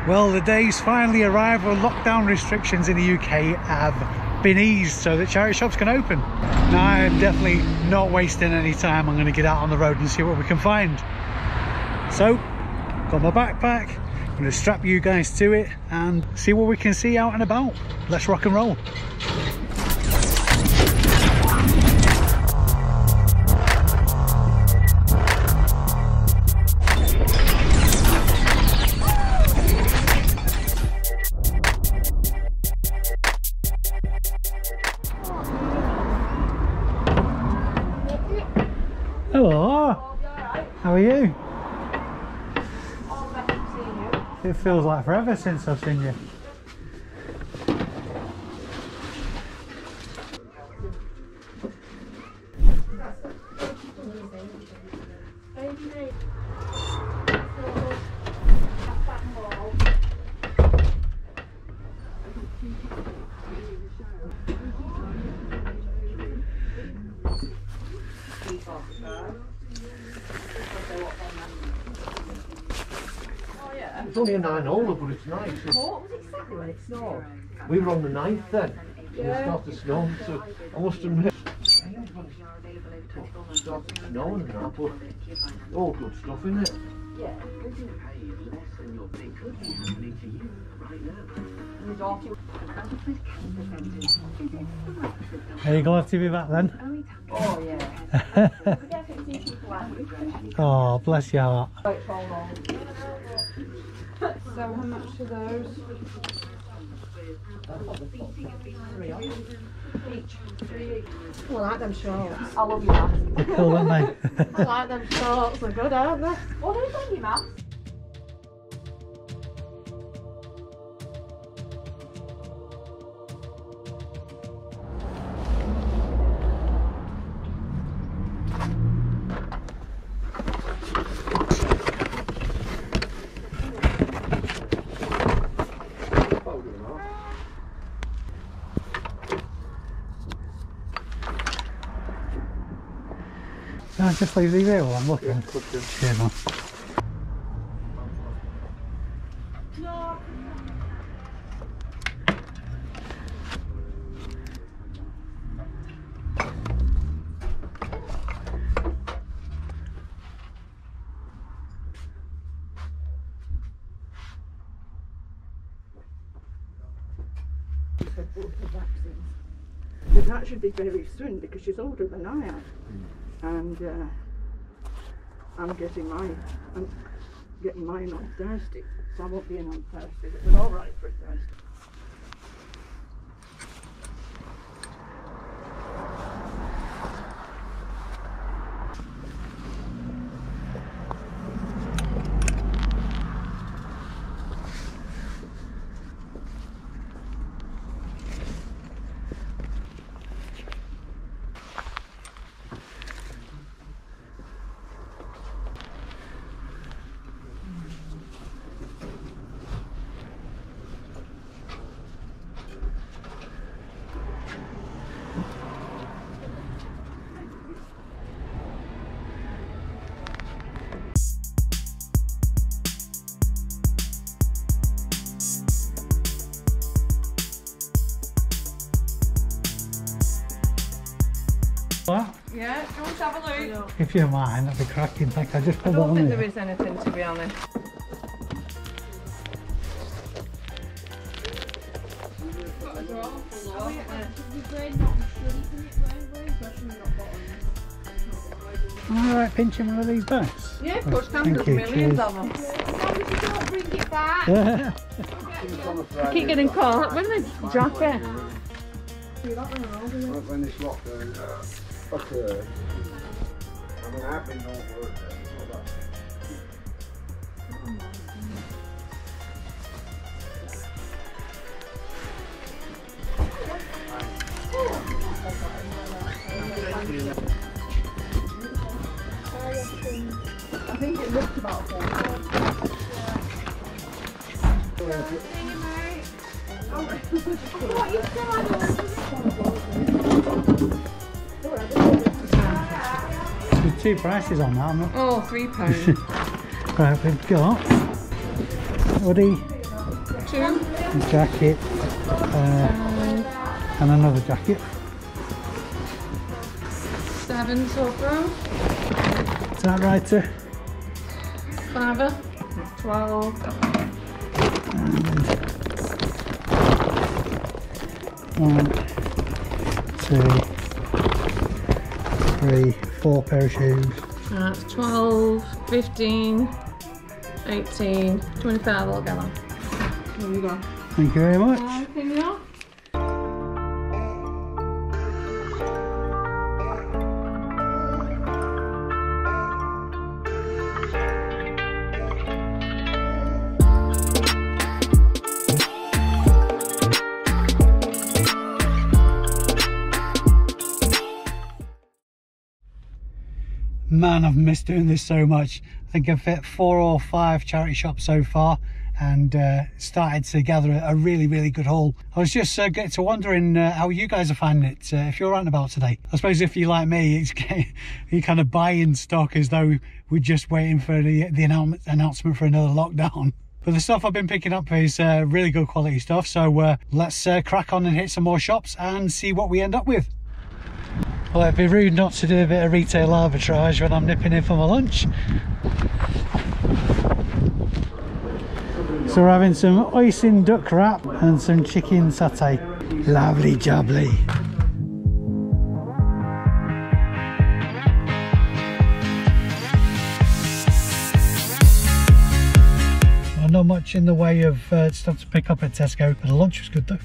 Well, the day's finally arrived where lockdown restrictions in the UK have been eased so that charity shops can open. Now, I'm definitely not wasting any time. I'm going to get out on the road and see what we can find. So, got my backpack. I'm going to strap you guys to it and see what we can see out and about. Let's rock and roll. Hello, how are you? It feels like forever since I've seen you. It's only a 9-holer, but it's nice. What was it exactly when it snowed? We were on the 9th then. Yeah. It started snowing, so I must admit. It started snowing and that, but all good stuff, isn't it? Yeah. Are you glad to be back then? Oh yeah. Oh, bless your heart. So how much are those? Each. I like them shorts. I love your mask. They're cool, aren't they? I like them shorts. They're good, aren't they? What is on your mask? No, just leave these here while I'm looking. Yeah, cheers, man. But that should be very soon because she's older than I am, and I'm getting mine on Thursday, so I won't be in on Thursday. But we're all right for Thursday. What? Yeah, do you want to have a look? If you don't mind, that'd be cracking. Thanks. I just I put that don't on think there. there is anything, to be honest. Alright, pinching one of these bags. Yeah, of course, Thank there's you, millions cheers. of them. Don't bring it back. Yeah. I keep getting caught. When they drop it. When this lockdown occurred, I mean, I've been over it. I think it looked about 4. There's 2 prices on that. Oh, £3. Right, we've got Woody 2. A jacket, and another jacket. 7 so far. Typewriter. 5. 12. And 1, 2, 3, 4 pair of shoes. That's 12, 15, 18, 25 altogether. There you go. Thank you very much. Anything else? Man, I've missed doing this so much. I think I've hit 4 or 5 charity shops so far, and started to gather a really good haul. I was just getting to wondering how you guys are finding it, if you're out and about today. I suppose if you're like me, it's you kind of buying stock as though we're just waiting for the announcement for another lockdown. But the stuff I've been picking up is really good quality stuff, so let's crack on and hit some more shops and see what we end up with. Well, it'd be rude not to do a bit of retail arbitrage when I'm nipping in for my lunch. So we're having some hoisin duck wrap and some chicken satay. Lovely jubbly. Well, not much in the way of stuff to pick up at Tesco, but the lunch was good though.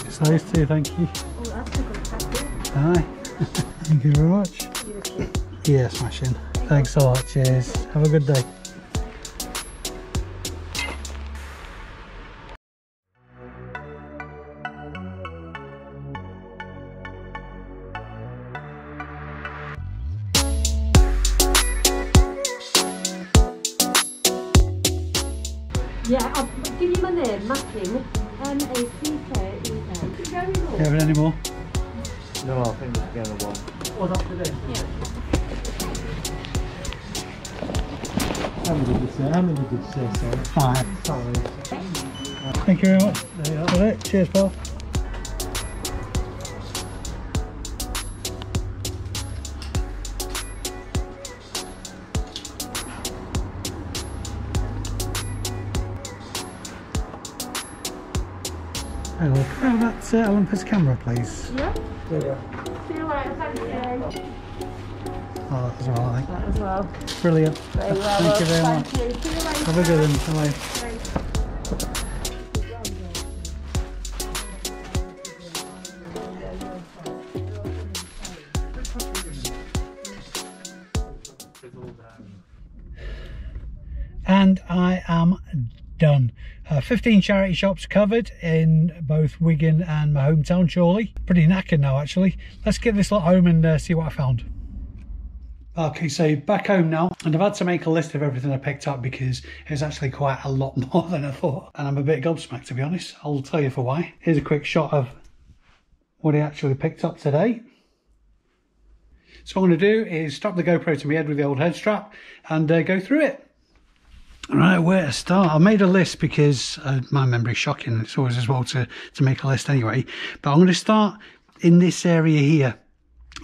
Size too, thank you. Oh, that's a good package. Aye. Thank you very much. Yeah, smashing. Thanks a lot, cheers. Have a good day. Yeah, I'll give you my name, Mackin. M-A-C-K-E-N. You having any more? No, I think it's the other one. What's up today? Yeah. How many did you say, sorry? 5. Sorry. Thank you very much. There you are. That's it. Cheers, pal. Hello, can I have that Olympus camera, please? Yeah. Yeah. See you later, thank you. Oh, that as well, I think. That as well. Brilliant. Very well. Thank you very much. Thank you. See you later. Have a good one. Bye. And I am done. 15 charity shops covered in both Wigan and my hometown, Chorley. Pretty knackered now, actually. Let's get this lot home and see what I found. Okay, so back home now, and I've had to make a list of everything I picked up because it was actually quite a lot more than I thought, and I'm a bit gobsmacked, to be honest. I'll tell you for why. Here's a quick shot of what I actually picked up today. So what I'm going to do is strap the GoPro to my head with the old head strap and go through it. Right, where to start? I made a list because my memory's shocking. It's always as well to make a list anyway. But I'm going to start in this area here.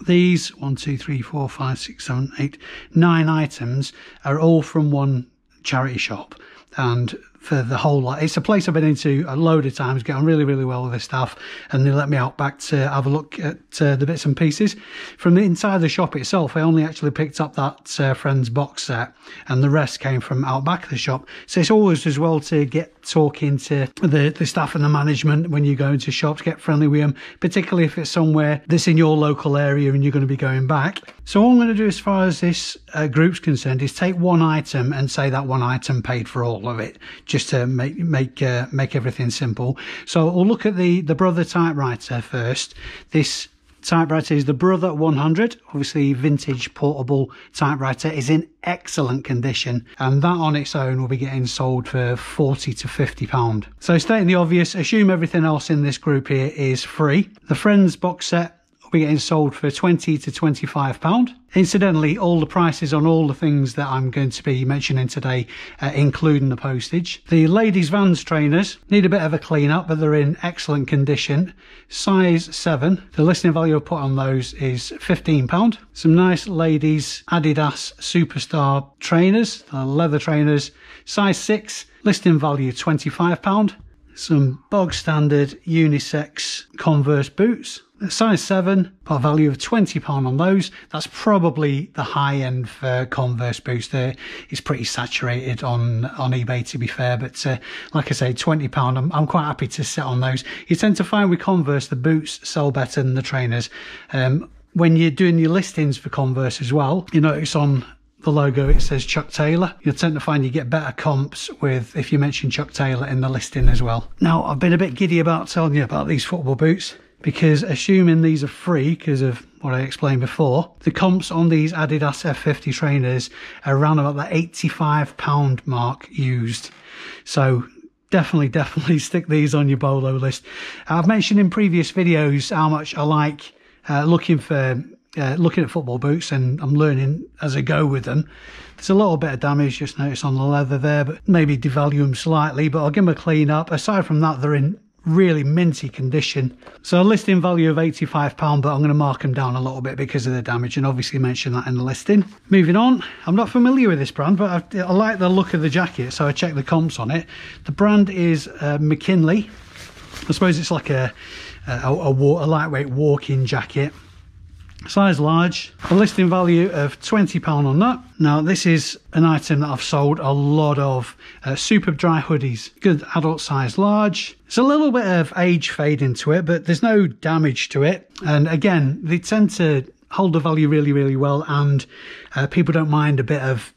These 1, 2, 3, 4, 5, 6, 7, 8, 9 items are all from one charity shop. And for the whole lot, it's a place I've been into a load of times, get on really, really well with the staff, and they let me out back to have a look at the bits and pieces. From the inside of the shop itself, I only actually picked up that Friends box set, and the rest came from out back of the shop. So it's always as well to get talking to the staff and the management when you go into shops, get friendly with them, particularly if it's somewhere that's in your local area and you're going to be going back. So all I'm going to do as far as this group's concerned is take one item and say that one item paid for all of it, just to make everything simple. So we'll look at the Brother typewriter first. This typewriter is the Brother 100, obviously vintage portable typewriter, is in excellent condition, and that on its own will be getting sold for £40 to £50. So stating the obvious, assume everything else in this group here is free. The Friends box set will be getting sold for £20 to £25. Incidentally, all the prices on all the things that I'm going to be mentioning today, including the postage. The ladies' Vans trainers need a bit of a clean up, but they're in excellent condition. Size 7. The listing value I put on those is £15. Some nice ladies Adidas Superstar trainers, leather trainers, size 6. Listing value £25. Some bog standard unisex Converse boots. Size 7, got a value of £20 on those. That's probably the high end for Converse boots there. It's pretty saturated on eBay, to be fair, but like I say, £20, I'm quite happy to sit on those. You tend to find with Converse the boots sell better than the trainers. When you're doing your listings for Converse as well, you notice on the logo it says Chuck Taylor. You'll tend to find you get better comps with if you mention Chuck Taylor in the listing as well. Now, I've been a bit giddy about telling you about these football boots, because assuming these are free because of what I explained before, the comps on these Adidas F50 trainers are around about the £85 mark used. So definitely stick these on your BOLO list. I've mentioned in previous videos how much I like looking at football boots, and I'm learning as I go with them. There's a little bit of damage, just noticed on the leather there, but maybe devalue them slightly, but I'll give them a clean up. Aside from that, they're in really minty condition. So a listing value of £85, but I'm going to mark them down a little bit because of the damage, and obviously mention that in the listing. Moving on, I'm not familiar with this brand, but I like the look of the jacket, so I checked the comps on it. The brand is McKinley. I suppose it's like a lightweight walking jacket. Size large, a listing value of £20 on that. Now, this is an item that I've sold a lot of. Super dry hoodies, good adult size large. There's a little bit of age fade into it, but there's no damage to it. And again, they tend to hold the value really well, and people don't mind a bit of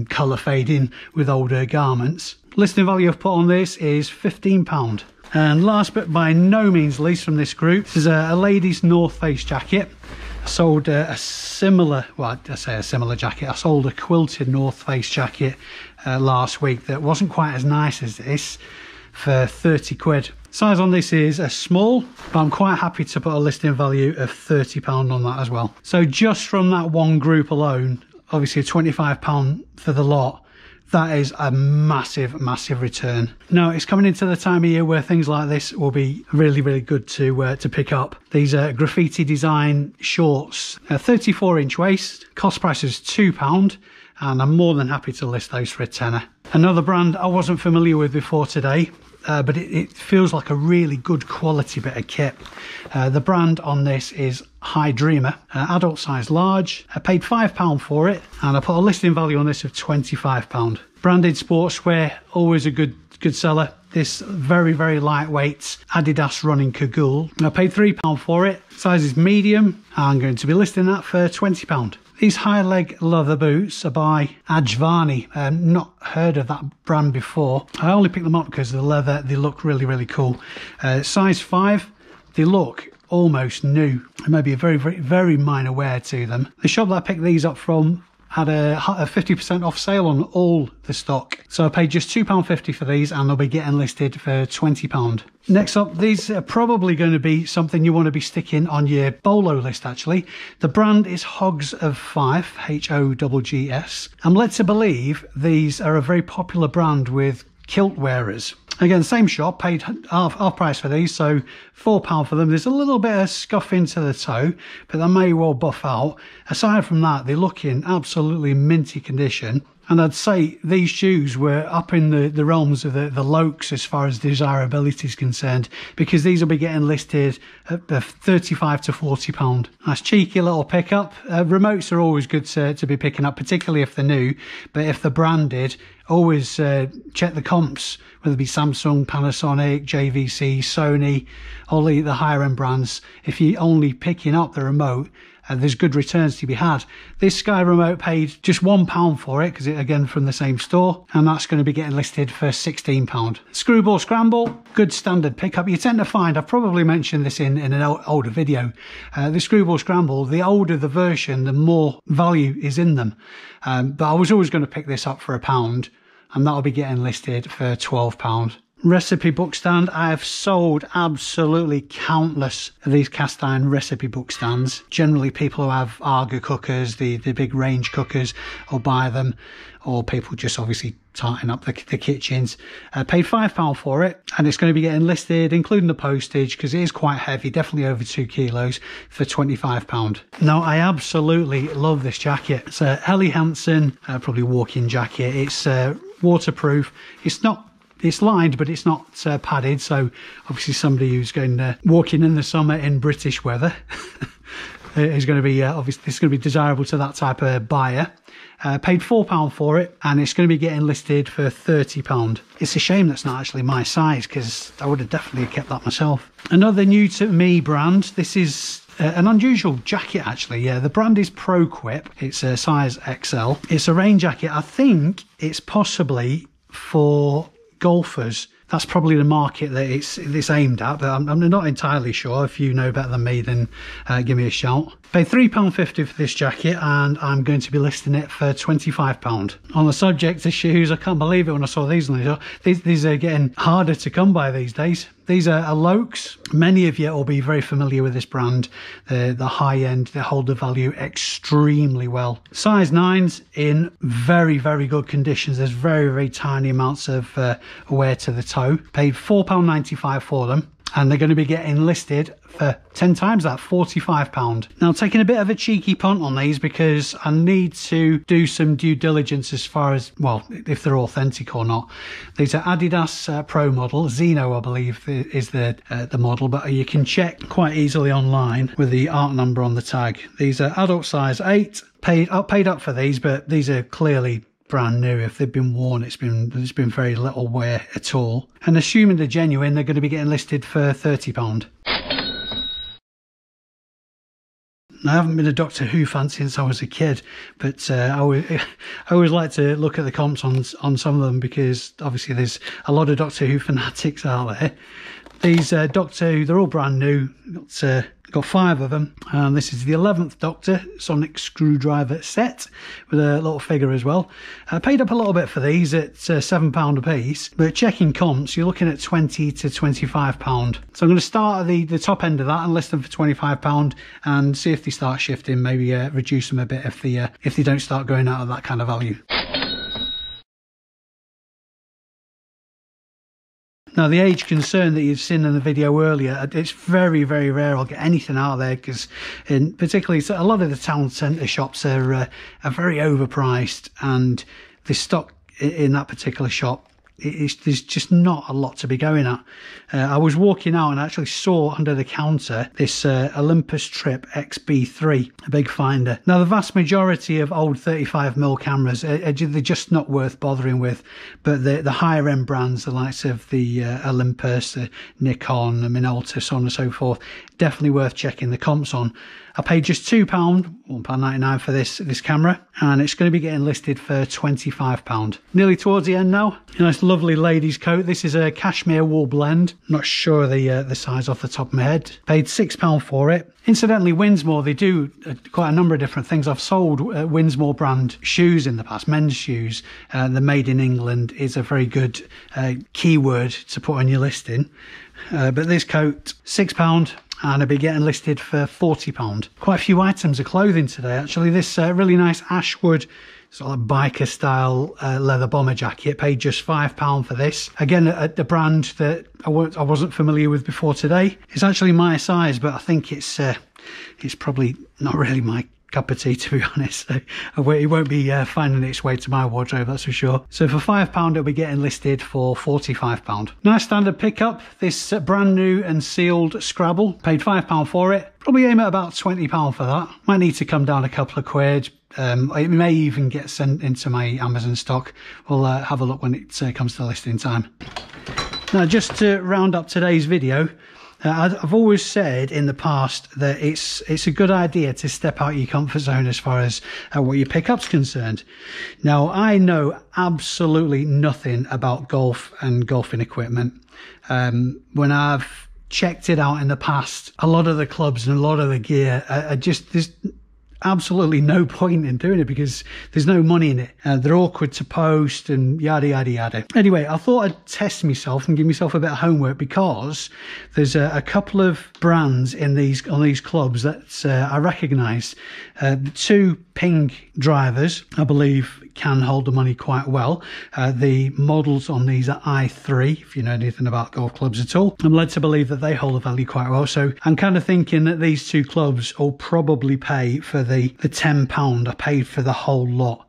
colour fading with older garments. Listing value I've put on this is £15. And last but by no means least from this group, this is a ladies' North Face jacket. I sold a similar, well, I say a similar jacket. I sold a quilted North Face jacket last week that wasn't quite as nice as this for 30 quid. Size on this is a small, but I'm quite happy to put a listing value of £30 on that as well. So just from that one group alone, obviously £25 for the lot, that is a massive return. Now, it's coming into the time of year where things like this will be really good to pick up. These are graffiti design shorts, 34-inch waist, cost price is £2, and I'm more than happy to list those for a tenner. Another brand I wasn't familiar with before today, but it feels like a really good quality bit of kit. The brand on this is High Dreamer, adult size large. I paid £5 for it, and I put a listing value on this of £25. Branded sportswear, always a good seller. This very lightweight Adidas running cagoule. I paid £3 for it. Size is medium. I'm going to be listing that for £20. These high leg leather boots are by Ajvani. Not heard of that brand before. I only picked them up because of the leather. They look really cool. Size 5. They look almost new. There may be a very minor wear to them. The shop that I picked these up from had a 50% off sale on all the stock. So I paid just £2.50 for these, and they'll be getting listed for £20. Next up, these are probably going to be something you want to be sticking on your BOLO list, actually. The brand is Hogs of Fife, Hoggs. I'm led to believe these are a very popular brand with kilt wearers. Again, same shop, paid half price for these, so £4 for them. There's a little bit of scuff into the toe, but they may well buff out. Aside from that, they look in absolutely minty condition. And I'd say these shoes were up in the realms of the lokes as far as desirability is concerned, because these will be getting listed at £35 to £40. Nice cheeky little pickup. Remotes are always good to be picking up, particularly if they're new, but if they're branded, always check the comps, whether it be Samsung, Panasonic, JVC, Sony, all the higher end brands. If you're only picking up the remote, there's good returns to be had. This Sky remote paid just £1 for it, because it again from the same store, and that's going to be getting listed for £16. Screwball Scramble, good standard pickup. You tend to find, I've probably mentioned this in an older video, the Screwball Scramble, the older the version, the more value is in them. But I was always going to pick this up for £1, and that'll be getting listed for £12. Recipe book stand. I have sold absolutely countless of these cast iron recipe book stands. Generally people who have Arga cookers, the big range cookers, will buy them, or people just obviously tighten up the kitchens. Paid £5 for it, and it's going to be getting listed, including the postage, because it is quite heavy, definitely over 2 kilos, for £25. Now, I absolutely love this jacket. It's a Helly Hansen, probably walk-in jacket. It's waterproof. It's lined, but it's not padded, so obviously somebody who's going walking in the summer in British weather is going to be obviously this is going to be desirable to that type of buyer. Paid £4 for it, and it's going to be getting listed for £30. It's a shame that's not actually my size, because I would have definitely kept that myself. Another new to me brand. This is an unusual jacket, actually. Yeah, the brand is ProQuip. It's a size XL. It's a rain jacket. I think it's possibly for golfers. That's probably the market that it's aimed at, but I'm not entirely sure. If you know better than me, then give me a shout. Paid £3.50 for this jacket, and I'm going to be listing it for £25. On the subject of shoes, I can't believe it when I saw these on the shop. These are getting harder to come by these days. These are Lokes. Many of you will be very familiar with this brand. The high end, they hold the value extremely well. Size 9s in very, very good conditions. There's very, very tiny amounts of wear to the toe. Paid £4.95 for them, and they're going to be getting listed for 10 times that, £45. Now, taking a bit of a cheeky punt on these, because I need to do some due diligence as far as, well, if they're authentic or not. These are Adidas Pro model. Xeno, I believe, is the model, but you can check quite easily online with the art number on the tag. These are adult size 8. Paid up for these, but these are clearly brand new. If they've been worn, there's been very little wear at all. And assuming they're genuine, they're going to be getting listed for £30. I haven't been a Doctor Who fan since I was a kid, but I always like to look at the comps on some of them, because obviously there's a lot of Doctor Who fanatics out there. These Doctor Who, they're all brand new. Got 5 of them, and this is the 11th Doctor Sonic Screwdriver set with a little figure as well. Paid up a little bit for these at £7 a piece, but checking comps, you're looking at £20 to £25. So I'm going to start at the top end of that and list them for £25, and see if they start shifting, maybe reduce them a bit if they don't start going out of that kind of value. Now, the age concern that you've seen in the video earlier, it's very, very rare I'll get anything out there, because particularly a lot of the town centre shops are very overpriced, and the stock in that particular shop, there's just not a lot to be going at. I was walking out and I actually saw under the counter this Olympus Trip XB3, a big finder. Now, the vast majority of old 35mm cameras, they're just not worth bothering with, but the higher end brands, the likes of the Olympus, the Nikon, the Minolta, so on and so forth, definitely worth checking the comps on. I paid just £2, £1.99 for this camera, and it's going to be getting listed for £25. Nearly towards the end now. A nice lovely ladies coat. This is a cashmere wool blend. Not sure the size off the top of my head. Paid £6 for it. Incidentally, Winsmore, they do quite a number of different things. I've sold Winsmore brand shoes in the past, men's shoes. The made in England is a very good keyword to put on your listing. But this coat, £6, and it'll be getting listed for £40. Quite a few items of clothing today, actually. This really nice Ashwood sort of biker style leather bomber jacket. Paid just £5 for this. Again, at the brand that I wasn't familiar with before today. It's actually my size, but I think it's probably not really my cup of tea, to be honest. So it won't be finding its way to my wardrobe, that's for sure. So for £5 it'll be getting listed for £45. Nice standard pickup, this brand new and sealed Scrabble. Paid £5 for it. Probably aim at about £20 for that. Might need to come down a couple of quid. It may even get sent into my Amazon stock. We'll have a look when it comes to listing time. Now, just to round up today's video, I've always said in the past that it's a good idea to step out your comfort zone as far as what your pickup's concerned. Now, I know absolutely nothing about golf and golfing equipment. When I've checked it out in the past, a lot of the clubs and a lot of the gear are just, there's absolutely no point in doing it because there's no money in it. They're awkward to post and yada yada yada. Anyway, I thought I'd test myself and give myself a bit of homework because there's a couple of brands on these clubs that I recognise. The two Ping drivers, I believe, can hold the money quite well. The models on these are i3, if you know anything about golf clubs at all. I'm led to believe that they hold the value quite well. So I'm kind of thinking that these two clubs will probably pay for the £10 I paid for the whole lot.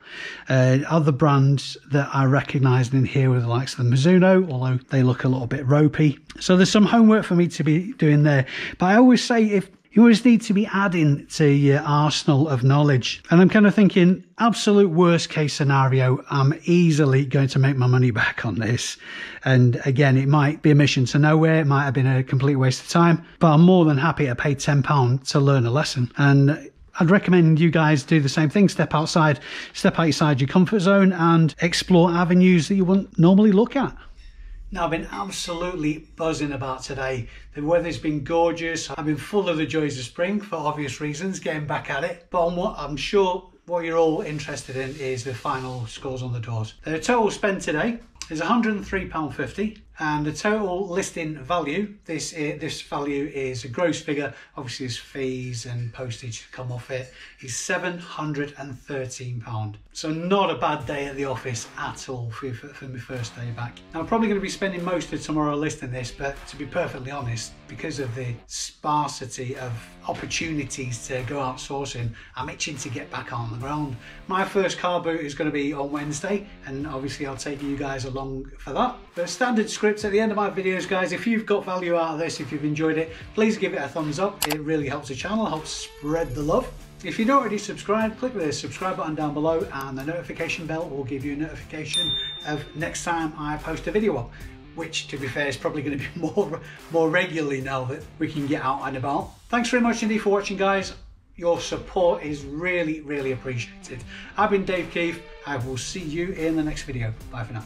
Other brands that I recognise in here with the likes of the Mizuno, although they look a little bit ropey. So there's some homework for me to be doing there. But I always say, if you always need to be adding to your arsenal of knowledge. And I'm kind of thinking, absolute worst case scenario, I'm easily going to make my money back on this. And again, it might be a mission to nowhere. It might have been a complete waste of time, but I'm more than happy to pay £10 to learn a lesson. And I'd recommend you guys do the same thing. Step outside your comfort zone and explore avenues that you wouldn't normally look at. Now, I've been absolutely buzzing about today. The weather's been gorgeous. I've been full of the joys of spring for obvious reasons, getting back at it. But I'm sure what you're all interested in is the final scores on the doors. The total spend today is £103.50, and the total listing value, this value is a gross figure, obviously there's fees and postage to come off it, is £713. So not a bad day at the office at all for my first day back. Now, I'm probably going to be spending most of tomorrow listing this, but to be perfectly honest, because of the sparsity of opportunities to go out sourcing, I'm itching to get back on the ground. My first car boot is going to be on Wednesday, and obviously I'll take you guys along for that. But standard scripts at the end of my videos, guys. If you've got value out of this, if you've enjoyed it, please give it a thumbs up. It really helps the channel, helps spread the love. If you're not already subscribed, click the subscribe button down below, and the notification bell will give you a notification of next time I post a video up, which, to be fair, is probably going to be more regularly now that we can get out and about. Thanks very much indeed for watching, guys. Your support is really, really appreciated. I've been Dave Keefe. I will see you in the next video. Bye for now.